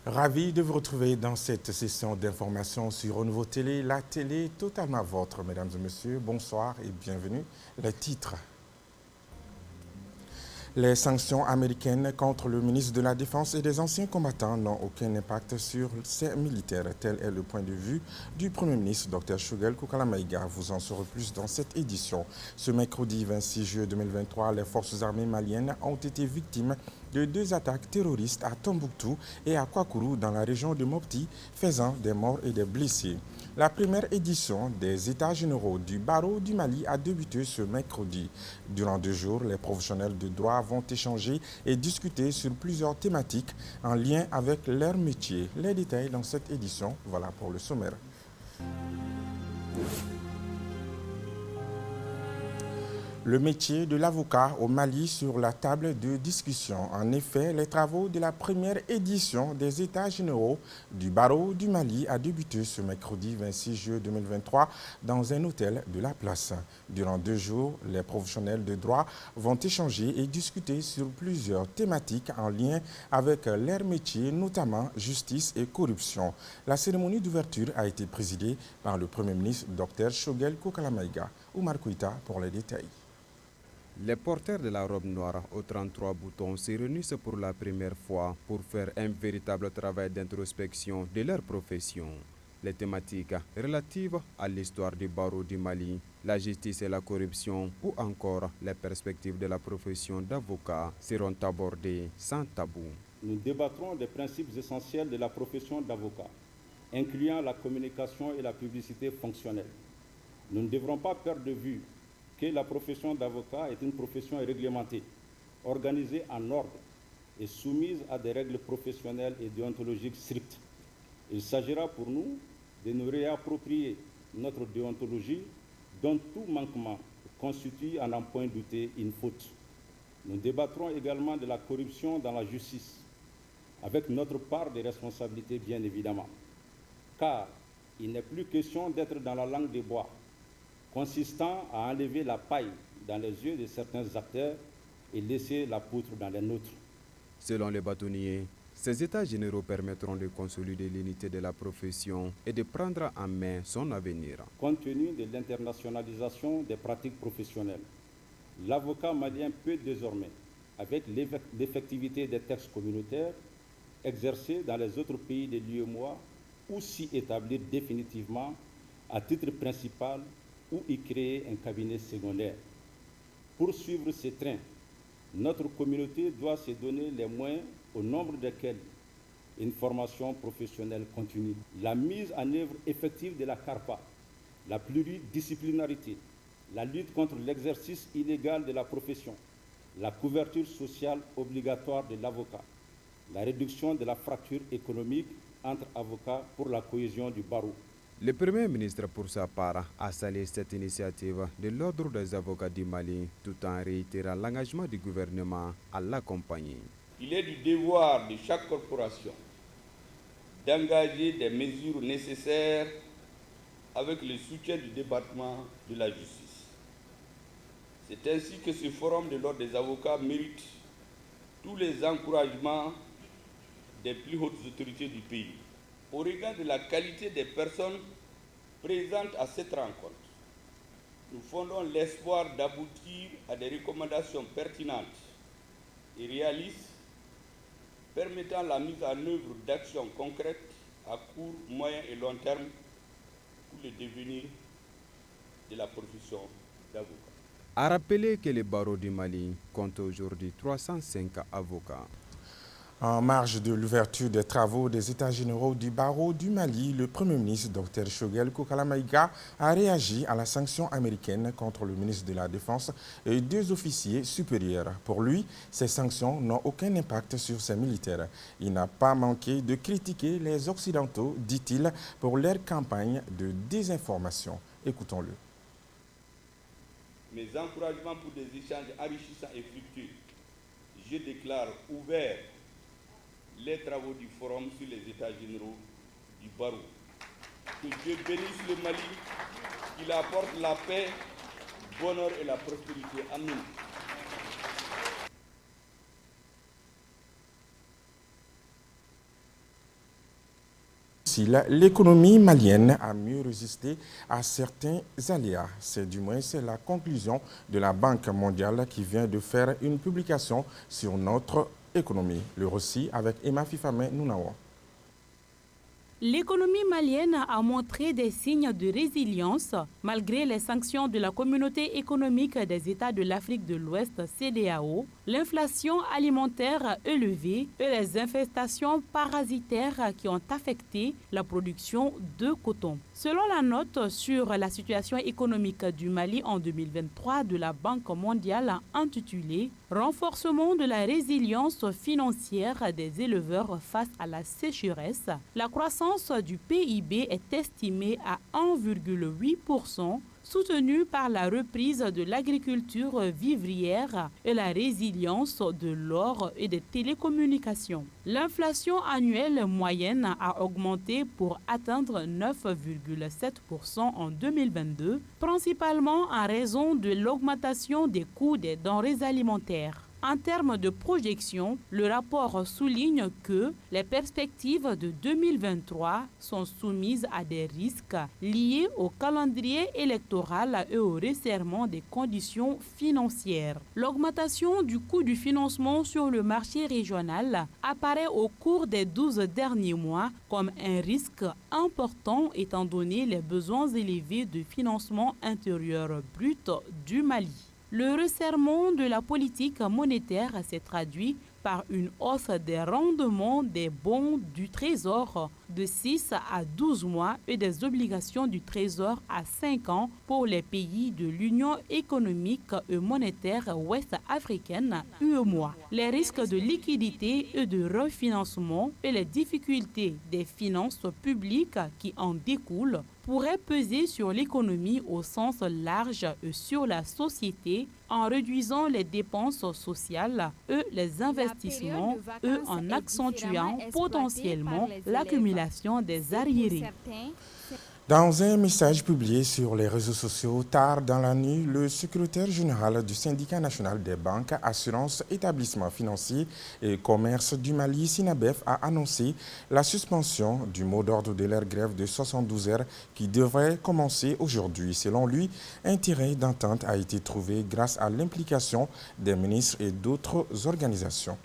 Ravi de vous retrouver dans cette session d'information sur Renouveau Télé, la télé totalement vôtre. Mesdames et messieurs, bonsoir et bienvenue. Les titres. Les sanctions américaines contre le ministre de la Défense et des anciens combattants n'ont aucun impact sur ces militaires. Tel est le point de vue du Premier ministre, Dr Shogel Kukalamaïga. Vous en saurez plus dans cette édition. Ce mercredi 26 juillet 2023, les forces armées maliennes ont été victimes de 2 attaques terroristes à Tombouctou et à Kouakourou dans la région de Mopti, faisant des morts et des blessés. La première édition des États généraux du barreau du Mali a débuté ce mercredi. Durant 2 jours, les professionnels de droit vont échanger et discuter sur plusieurs thématiques en lien avec leur métier. Les détails dans cette édition, voilà pour le sommaire. Le métier de l'avocat au Mali sur la table de discussion. En effet, les travaux de la première édition des États généraux du barreau du Mali a débuté ce mercredi 26 juillet 2023 dans un hôtel de la place. Durant 2 jours, les professionnels de droit vont échanger et discuter sur plusieurs thématiques en lien avec leur métier, notamment justice et corruption. La cérémonie d'ouverture a été présidée par le Premier ministre Dr Shogel Kukalamaïga. Oumar Kouita pour les détails. Les porteurs de la robe noire aux 33 boutons se réunissent pour la première fois pour faire un véritable travail d'introspection de leur profession. Les thématiques relatives à l'histoire du barreau du Mali, la justice et la corruption ou encore les perspectives de la profession d'avocat seront abordées sans tabou. Nous débattrons des principes essentiels de la profession d'avocat, incluant la communication et la publicité fonctionnelle. Nous ne devrons pas perdre de vue que la profession d'avocat est une profession réglementée, organisée en ordre et soumise à des règles professionnelles et déontologiques strictes. Il s'agira pour nous de nous réapproprier notre déontologie dont tout manquement constitue, à n'en point douter, une faute. Nous débattrons également de la corruption dans la justice, avec notre part de responsabilité bien évidemment, car il n'est plus question d'être dans la langue des bois, consistant à enlever la paille dans les yeux de certains acteurs et laisser la poutre dans les nôtres. Selon les bâtonniers, ces états généraux permettront de consolider l'unité de la profession et de prendre en main son avenir. Compte tenu de l'internationalisation des pratiques professionnelles, l'avocat malien peut désormais, avec l'effectivité des textes communautaires, exercer dans les autres pays de l'UEMOA ou s'y établir définitivement à titre principal ou y créer un cabinet secondaire. Pour suivre ce train, notre communauté doit se donner les moyens au nombre desquels une formation professionnelle continue, la mise en œuvre effective de la CARPA, la pluridisciplinarité, la lutte contre l'exercice illégal de la profession, la couverture sociale obligatoire de l'avocat, la réduction de la fracture économique entre avocats pour la cohésion du barreau. Le Premier ministre, pour sa part, a salué cette initiative de l'Ordre des avocats du Mali, tout en réitérant l'engagement du gouvernement à l'accompagner. Il est du devoir de chaque corporation d'engager des mesures nécessaires avec le soutien du département de la justice. C'est ainsi que ce forum de l'Ordre des avocats mérite tous les encouragements des plus hautes autorités du pays. Au regard de la qualité des personnes présentes à cette rencontre, nous fondons l'espoir d'aboutir à des recommandations pertinentes et réalistes permettant la mise en œuvre d'actions concrètes à court, moyen et long terme pour le devenir de la profession d'avocat. A rappeler que le barreau du Mali compte aujourd'hui 305 avocats. En marge de l'ouverture des travaux des États généraux du barreau du Mali, le Premier ministre Dr Shogel Kukalamaïga a réagi à la sanction américaine contre le ministre de la Défense et 2 officiers supérieurs. Pour lui, ces sanctions n'ont aucun impact sur ces militaires. Il n'a pas manqué de critiquer les Occidentaux, dit-il, pour leur campagne de désinformation. Écoutons-le. Mes encouragements pour des échanges enrichissants et fructueux. Je déclare ouvert les travaux du Forum sur les États généraux du barreau. Que Dieu bénisse le Mali, qu'il apporte la paix, le bonheur et la prospérité. Amen. difficile, l'économie malienne a mieux résisté à certains aléas. C'est la conclusion de la Banque mondiale qui vient de faire une publication sur notre économie. Le récit avec Emma Fifame Nounawa. L'économie malienne a montré des signes de résilience malgré les sanctions de la Communauté économique des États de l'Afrique de l'Ouest, CEDEAO, l'inflation alimentaire élevée et les infestations parasitaires qui ont affecté la production de coton. Selon la note sur la situation économique du Mali en 2023 de la Banque mondiale intitulée « Renforcement de la résilience financière des éleveurs face à la sécheresse », la croissance du PIB est estimée à 1,8%, soutenue par la reprise de l'agriculture vivrière et la résilience de l'or et des télécommunications. L'inflation annuelle moyenne a augmenté pour atteindre 9,7% en 2022, principalement en raison de l'augmentation des coûts des denrées alimentaires. En termes de projection, le rapport souligne que les perspectives de 2023 sont soumises à des risques liés au calendrier électoral et au resserrement des conditions financières. L'augmentation du coût du financement sur le marché régional apparaît au cours des 12 derniers mois comme un risque important étant donné les besoins élevés de financement intérieur brut du Mali. Le resserrement de la politique monétaire s'est traduit par une hausse des rendements des bons du Trésor de 6 à 12 mois et des obligations du Trésor à 5 ans pour les pays de l'Union économique et monétaire ouest-africaine, UEMOA. Les risques de liquidité et de refinancement et les difficultés des finances publiques qui en découlent pourraient peser sur l'économie au sens large et sur la société en réduisant les dépenses sociales et les investissements et en accentuant potentiellement l'accumulation des arriérés. Dans un message publié sur les réseaux sociaux tard dans la nuit, le secrétaire général du syndicat national des banques, assurances, établissements financiers et commerce du Mali, SINABEF, a annoncé la suspension du mot d'ordre de leur grève de 72 heures qui devrait commencer aujourd'hui. Selon lui, un terrain d'entente a été trouvé grâce à l'implication des ministres et d'autres organisations.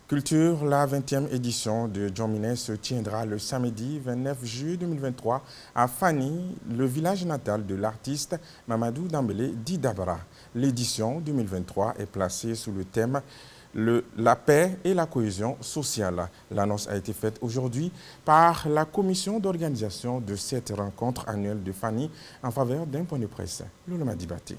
Culture, la 20e édition de Djomine se tiendra le samedi 29 juillet 2023 à Fani, le village natal de l'artiste Mamadou Dambélé d'Idabara. L'édition 2023 est placée sous le thème la paix et la cohésion sociale. L'annonce a été faite aujourd'hui par la commission d'organisation de cette rencontre annuelle de Fani en faveur d'un point de presse. Lolo Dibaté.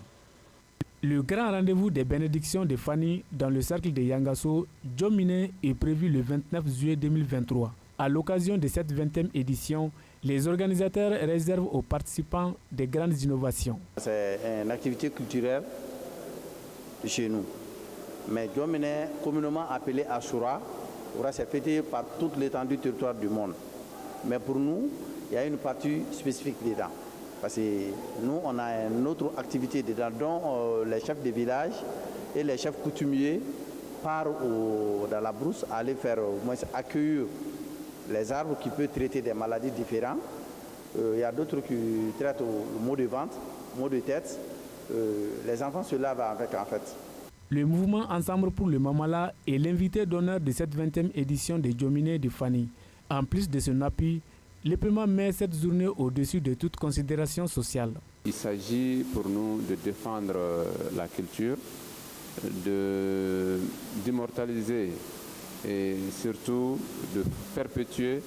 Le grand rendez-vous des bénédictions de Fani dans le cercle de Yangasso, Djomine, est prévu le 29 juillet 2023. À l'occasion de cette 20e édition, les organisateurs réservent aux participants de grandes innovations. C'est une activité culturelle chez nous. Mais Djomine, communément appelé Ashura, c'est fêté par toute l'étendue du territoire du monde. Mais pour nous, il y a une partie spécifique dedans. Parce que nous, on a une autre activité dedans, dont les chefs de village et les chefs coutumiers partent dans la brousse aller faire, accueillir les arbres qui peuvent traiter des maladies différentes. Il y a d'autres qui traitent le maux de ventre, maux de tête. Les enfants se lavent avec, en fait. Le mouvement Ensemble pour le Mamala est l'invité d'honneur de cette 20e édition de Djomine de Fani. En plus de son appui, l'EPEMA met cette journée au-dessus de toute considération sociale. Il s'agit pour nous de défendre la culture, d'immortaliser et surtout de perpétuer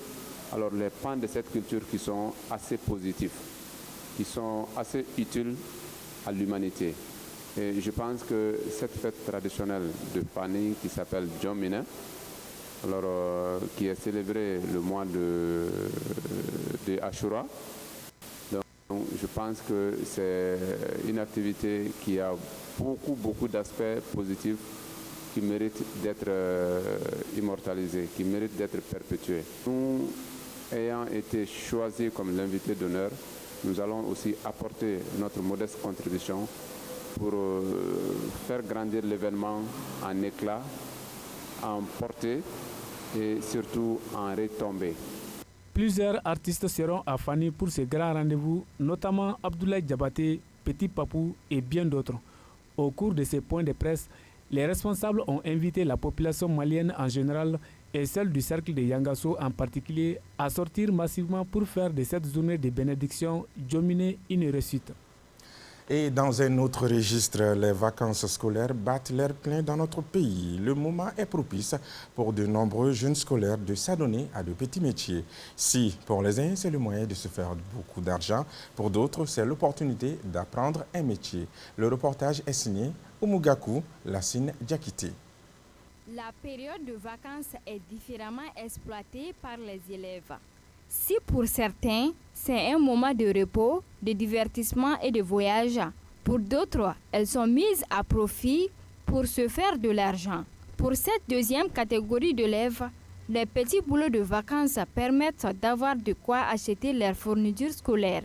les pans de cette culture qui sont assez positifs, qui sont assez utiles à l'humanité. Et je pense que cette fête traditionnelle de Fani qui s'appelle Djomine, qui est célébré le mois de Ashura. Donc, je pense que c'est une activité qui a beaucoup d'aspects positifs qui méritent d'être immortalisés, qui méritent d'être perpétués. Nous, ayant été choisis comme l'invité d'honneur, nous allons aussi apporter notre modeste contribution pour faire grandir l'événement en éclat, en portée, et surtout en retombées. Plusieurs artistes seront à Fani pour ce grand rendez-vous, notamment Abdoulaye Diabaté, Petit Papou et bien d'autres. Au cours de ces points de presse, les responsables ont invité la population malienne en général et celle du cercle de Yangasso en particulier à sortir massivement pour faire de cette journée de bénédiction Djomine une réussite. Et dans un autre registre, les vacances scolaires battent l'air plein dans notre pays. Le moment est propice pour de nombreux jeunes scolaires de s'adonner à de petits métiers. Si, pour les uns, c'est le moyen de se faire beaucoup d'argent, pour d'autres, c'est l'opportunité d'apprendre un métier. Le reportage est signé Oumugakou Lassine Diakité. La période de vacances est différemment exploitée par les élèves. Si pour certains, c'est un moment de repos, de divertissement et de voyage, pour d'autres, elles sont mises à profit pour se faire de l'argent. Pour cette deuxième catégorie d'élèves, les petits boulots de vacances permettent d'avoir de quoi acheter leurs fournitures scolaires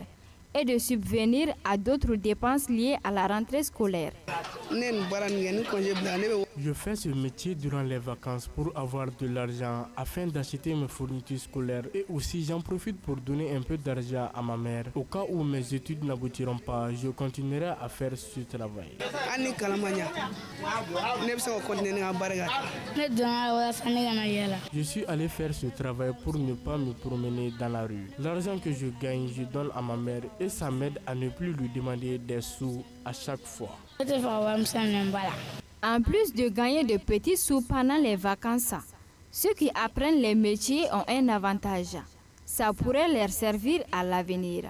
et de subvenir à d'autres dépenses liées à la rentrée scolaire. Je fais ce métier durant les vacances pour avoir de l'argent afin d'acheter mes fournitures scolaires et aussi j'en profite pour donner un peu d'argent à ma mère. Au cas où mes études n'aboutiront pas, je continuerai à faire ce travail. Je suis allé faire ce travail pour ne pas me promener dans la rue. L'argent que je gagne, je donne à ma mère et ça m'aide à ne plus lui demander des sous à chaque fois. En plus de gagner de petits sous pendant les vacances, ceux qui apprennent les métiers ont un avantage. Ça pourrait leur servir à l'avenir.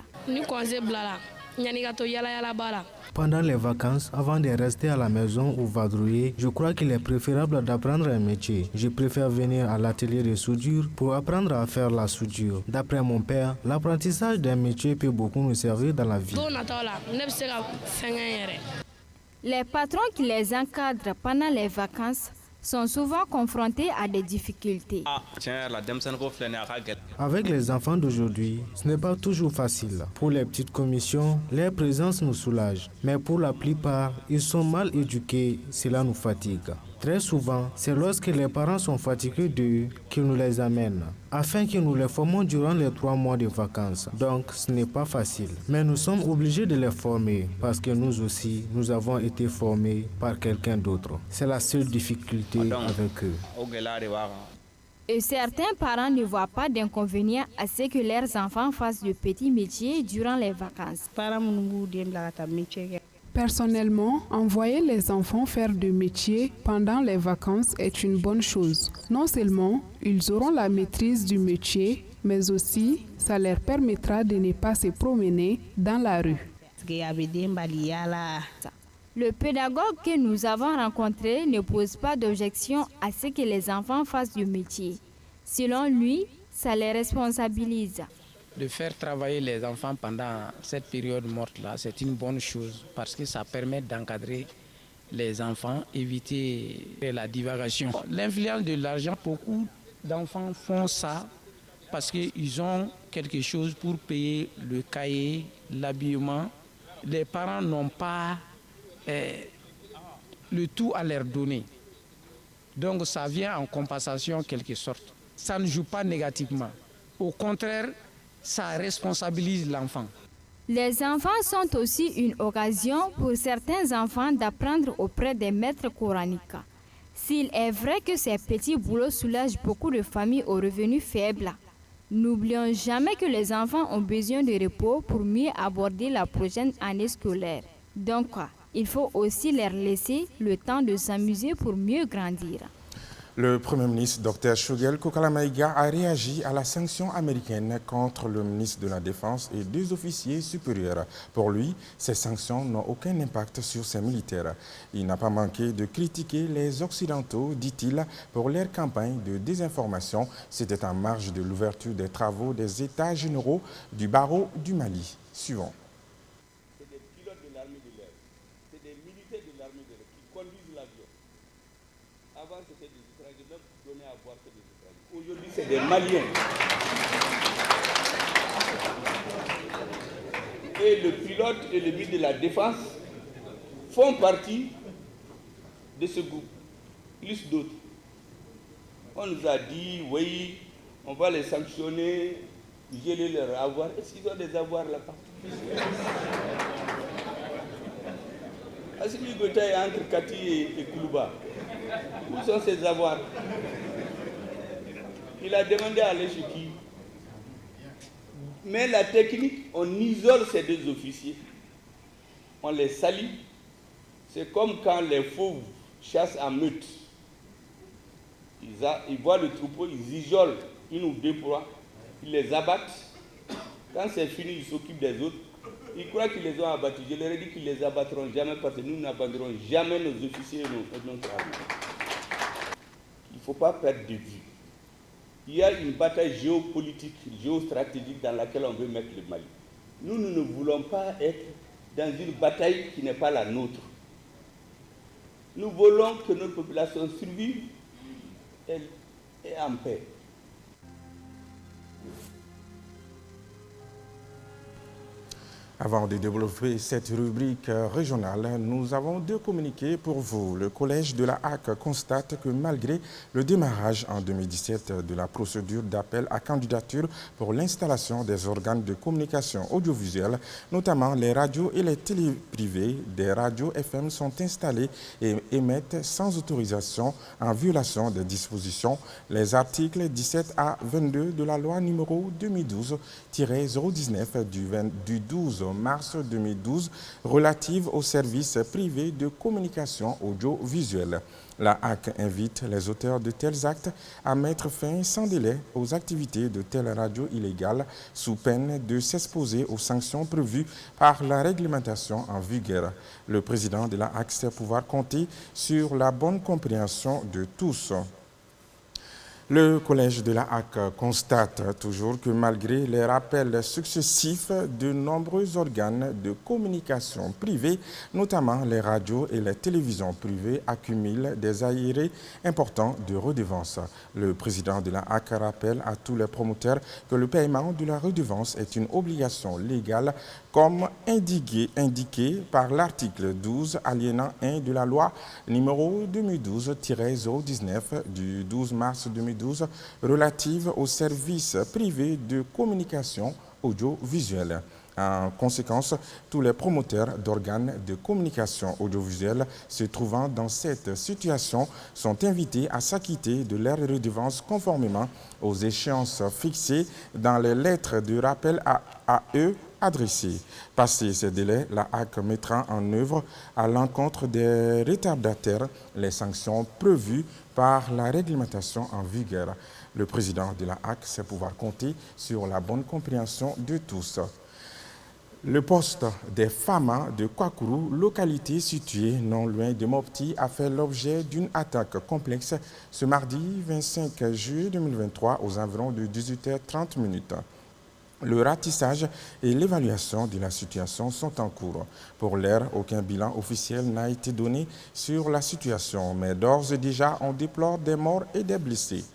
Pendant les vacances, avant de rester à la maison ou vadrouiller, je crois qu'il est préférable d'apprendre un métier. Je préfère venir à l'atelier de soudure pour apprendre à faire la soudure. D'après mon père, l'apprentissage d'un métier peut beaucoup nous servir dans la vie. Les patrons qui les encadrent pendant les vacances sont souvent confrontés à des difficultés. Avec les enfants d'aujourd'hui, ce n'est pas toujours facile. Pour les petites commissions, leur présence nous soulage. Mais pour la plupart, ils sont mal éduqués, cela nous fatigue. Très souvent, c'est lorsque les parents sont fatigués d'eux qu'ils nous les amènent, afin que nous les formons durant les 3 mois de vacances. Donc, ce n'est pas facile. Mais nous sommes obligés de les former, parce que nous aussi, nous avons été formés par quelqu'un d'autre. C'est la seule difficulté avec eux. Et certains parents ne voient pas d'inconvénient à ce que leurs enfants fassent de petits métiers durant les vacances. Personnellement, envoyer les enfants faire des métiers pendant les vacances est une bonne chose. Non seulement ils auront la maîtrise du métier, mais aussi ça leur permettra de ne pas se promener dans la rue. Le pédagogue que nous avons rencontré ne pose pas d'objection à ce que les enfants fassent du métier. Selon lui, ça les responsabilise. De faire travailler les enfants pendant cette période morte-là, c'est une bonne chose parce que ça permet d'encadrer les enfants, éviter la divagation. L'influence de l'argent, beaucoup d'enfants font ça parce qu'ils ont quelque chose pour payer le cahier, l'habillement. Les parents n'ont pas le tout à leur donner. Donc ça vient en compensation en quelque sorte. Ça ne joue pas négativement. Au contraire, ça responsabilise l'enfant. Les enfants sont aussi une occasion pour certains enfants d'apprendre auprès des maîtres coraniques. S'il est vrai que ces petits boulots soulagent beaucoup de familles aux revenus faibles, n'oublions jamais que les enfants ont besoin de repos pour mieux aborder la prochaine année scolaire. Donc, il faut aussi leur laisser le temps de s'amuser pour mieux grandir. Le Premier ministre Dr Shugel Kukalamaïga a réagi à la sanction américaine contre le ministre de la Défense et 2 officiers supérieurs. Pour lui, ces sanctions n'ont aucun impact sur ses militaires. Il n'a pas manqué de critiquer les Occidentaux, dit-il, pour leur campagne de désinformation. C'était en marge de l'ouverture des travaux des États généraux du barreau du Mali. Suivant. C'est des pilotes de l'armée de l'air, c'est des militaires de l'armée de l'air qui conduisent l'avion. Avant, c'était des Israéliens qui donnaient à boire que des Israéliens. Aujourd'hui, c'est des Maliens. Et le pilote et le ministre de la Défense font partie de ce groupe, plus d'autres. On nous a dit, oui, on va les sanctionner, geler leur avoir. Est-ce qu'ils ont des avoirs là-bas? Assimi Goïta est entre Kati et Koulouba. Où sont ses avoirs? Il a demandé à aller chez qui? Mais la technique, on isole ces deux officiers. On les salit. C'est comme quand les fauves chassent en meute. Ils voient le troupeau, ils isolent une ou deux proies, ils les abattent. Quand c'est fini, ils s'occupent des autres. Ils croient qu'ils les ont abattus. Je leur ai dit qu'ils ne les abattront jamais parce que nous n'abandonnerons jamais nos officiers et notre armée. Il ne faut pas perdre de vue. Il y a une bataille géopolitique, géostratégique dans laquelle on veut mettre le Mali. Nous ne voulons pas être dans une bataille qui n'est pas la nôtre. Nous voulons que notre population survive et en paix. Avant de développer cette rubrique régionale, nous avons deux communiqués pour vous. Le Collège de la HAC constate que malgré le démarrage en 2017 de la procédure d'appel à candidature pour l'installation des organes de communication audiovisuelle, notamment les radios et les télés privées, des radios FM sont installées et émettent sans autorisation en violation des dispositions les articles 17 à 22 de la loi numéro 2012-019 du 12 mars 2012 relative aux services privés de communication audiovisuelle. La HAC invite les auteurs de tels actes à mettre fin sans délai aux activités de telles radios illégales sous peine de s'exposer aux sanctions prévues par la réglementation en vigueur. Le président de la HAC sait pouvoir compter sur la bonne compréhension de tous. Le Collège de la HAC constate toujours que malgré les rappels successifs de nombreux organes de communication privés, notamment les radios et les télévisions privées, accumulent des arriérés importants de redevances. Le président de la HAC rappelle à tous les promoteurs que le paiement de la redevance est une obligation légale comme indiqué par l'article 12 alinéa 1 de la loi numéro 2012-019 du 12 mars 2012 relative aux services privés de communication audiovisuelle. En conséquence, tous les promoteurs d'organes de communication audiovisuelle se trouvant dans cette situation sont invités à s'acquitter de leurs redevances conformément aux échéances fixées dans les lettres de rappel à eux adressées. Passé ces délais, la HAC mettra en œuvre à l'encontre des retardataires les sanctions prévues par la réglementation en vigueur. Le président de la HAC sait pouvoir compter sur la bonne compréhension de tous. Le poste des Famas de Kwakourou, localité située non loin de Mopti, a fait l'objet d'une attaque complexe ce mardi 25 juillet 2023 aux environs de 18h30. Le ratissage et l'évaluation de la situation sont en cours. Pour l'heure, aucun bilan officiel n'a été donné sur la situation, mais d'ores et déjà, on déplore des morts et des blessés.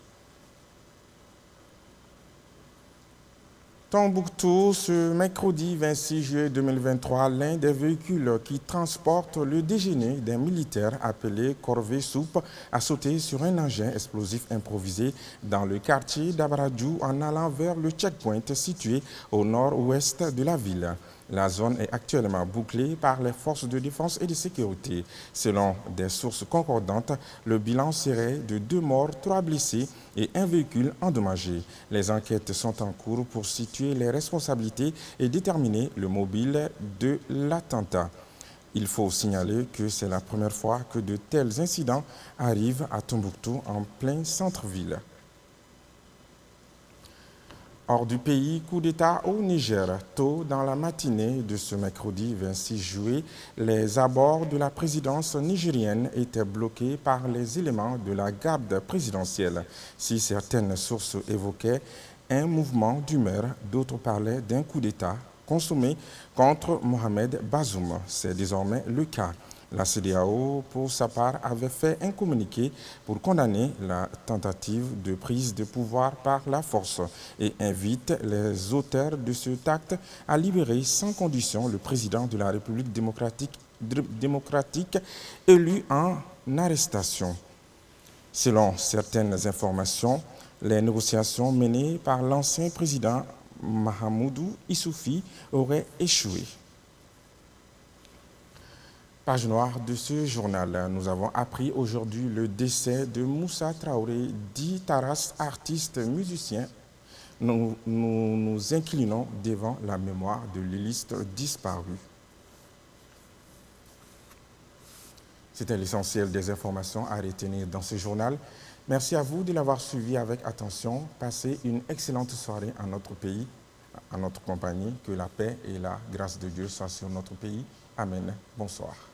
Tombouctou, ce mercredi 26 juillet 2023, l'un des véhicules qui transporte le déjeuner des militaires appelé Corvée Soupe a sauté sur un engin explosif improvisé dans le quartier d'Abaradjou en allant vers le checkpoint situé au nord-ouest de la ville. La zone est actuellement bouclée par les forces de défense et de sécurité. Selon des sources concordantes, le bilan serait de 2 morts, 3 blessés et un véhicule endommagé. Les enquêtes sont en cours pour situer les responsabilités et déterminer le mobile de l'attentat. Il faut signaler que c'est la première fois que de tels incidents arrivent à Tombouctou en plein centre-ville. Hors du pays, coup d'État au Niger. Tôt dans la matinée de ce mercredi 26 juillet, les abords de la présidence nigérienne étaient bloqués par les éléments de la garde présidentielle. Si certaines sources évoquaient un mouvement d'humeur, d'autres parlaient d'un coup d'État consommé contre Mohamed Bazoum. C'est désormais le cas. La CEDEAO, pour sa part, avait fait un communiqué pour condamner la tentative de prise de pouvoir par la force et invite les auteurs de cet acte à libérer sans condition le président de la République démocratique élu en arrestation. Selon certaines informations, les négociations menées par l'ancien président Mahamoudou Issoufi auraient échoué. Page noire de ce journal, nous avons appris aujourd'hui le décès de Moussa Traoré, dit Taras, artiste musicien. Nous nous inclinons devant la mémoire de l'illustre disparu. C'était l'essentiel des informations à retenir dans ce journal. Merci à vous de l'avoir suivi avec attention. Passez une excellente soirée en notre pays, en notre compagnie. Que la paix et la grâce de Dieu soient sur notre pays. Amen. Bonsoir.